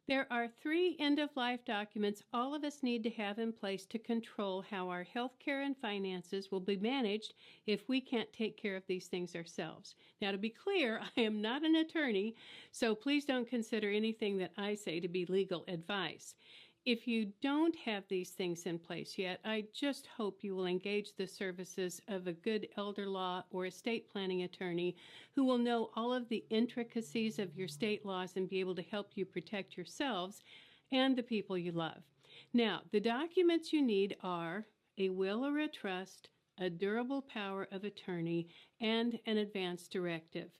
There are 3 end-of-life documents all of us need to have in place to control how our health care and finances will be managed if we can't take care of these things ourselves. Now, to be clear, I am not an attorney, so please don't consider anything that I say to be legal advice. If you don't have these things in place yet, I just hope you will engage the services of a good elder law or estate planning attorney who will know all of the intricacies of your state laws and be able to help you protect yourselves and the people you love. Now, the documents you need are a will or a trust, a durable power of attorney, and an advance directive.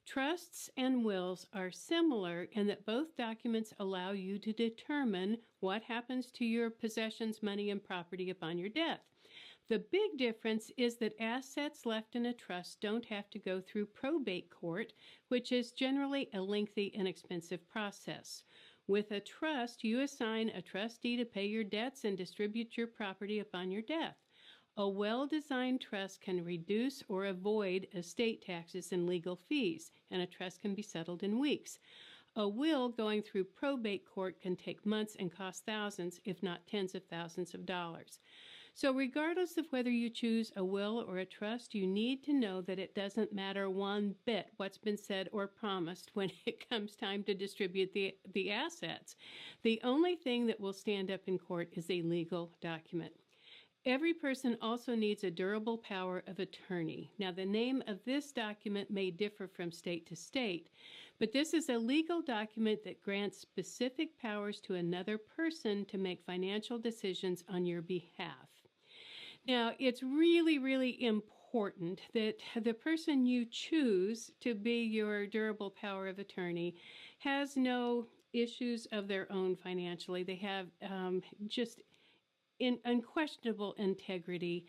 Trusts and wills are similar in that both documents allow you to determine what happens to your possessions, money, and property upon your death. The big difference is that assets left in a trust don't have to go through probate court, which is generally a lengthy and expensive process. With a trust, you assign a trustee to pay your debts and distribute your property upon your death. A well-designed trust can reduce or avoid estate taxes and legal fees, and a trust can be settled in weeks. A will going through probate court can take months and cost thousands, if not tens of thousands of dollars. So regardless of whether you choose a will or a trust, you need to know that it doesn't matter one bit what's been said or promised when it comes time to distribute the assets. The only thing that will stand up in court is a legal document. Every person also needs a durable power of attorney. Now, the name of this document may differ from state to state, but this is a legal document that grants specific powers to another person to make financial decisions on your behalf. Now, it's really, really important that the person you choose to be your durable power of attorney has no issues of their own financially. They have just unquestionable integrity,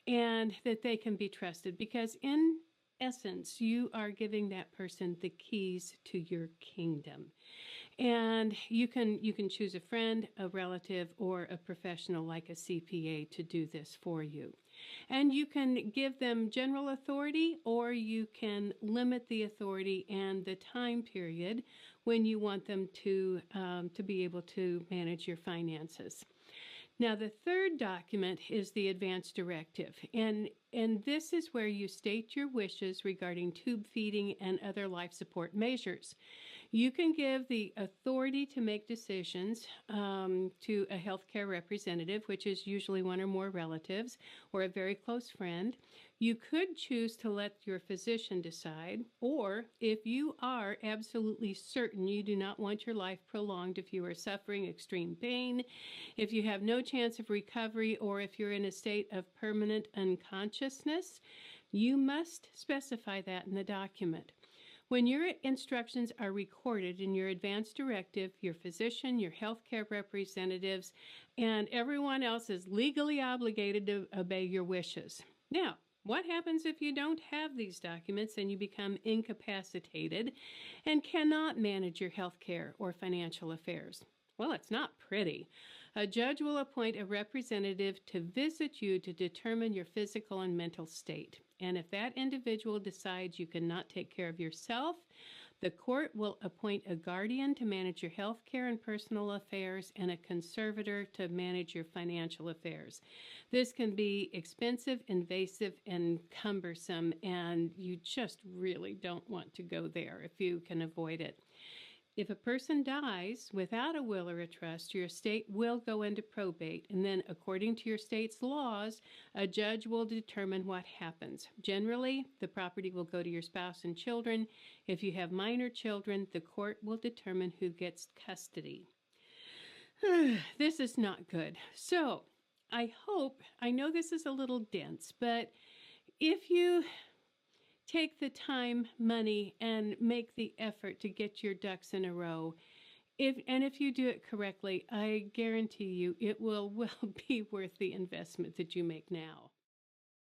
and that they can be trusted, because in essence you are giving that person the keys to your kingdom. And you can choose a friend, a relative, or a professional like a CPA to do this for you. And you can give them general authority, or you can limit the authority and the time period when you want them to be able to manage your finances. Now, the third document is the advance directive, and this is where you state your wishes regarding tube feeding and other life support measures. You can give the authority to make decisions to a healthcare representative, which is usually one or more relatives or a very close friend. You could choose to let your physician decide, or if you are absolutely certain you do not want your life prolonged, if you are suffering extreme pain, if you have no chance of recovery, or if you're in a state of permanent unconsciousness, you must specify that in the document. When your instructions are recorded in your advance directive, your physician, your healthcare representatives, and everyone else is legally obligated to obey your wishes. Now, what happens if you don't have these documents and you become incapacitated and cannot manage your health care or financial affairs? Well, it's not pretty. A judge will appoint a representative to visit you to determine your physical and mental state. And if that individual decides you cannot take care of yourself, the court will appoint a guardian to manage your health care and personal affairs, and a conservator to manage your financial affairs. This can be expensive, invasive, and cumbersome, and you just really don't want to go there if you can avoid it. If a person dies without a will or a trust, your estate will go into probate, and then according to your state's laws, a judge will determine what happens. Generally, the property will go to your spouse and children. If you have minor children, the court will determine who gets custody. This is not good. So, I know this is a little dense, but if you take the time, money, and make the effort to get your ducks in a row, if you do it correctly, I guarantee you it will be worth the investment that you make now.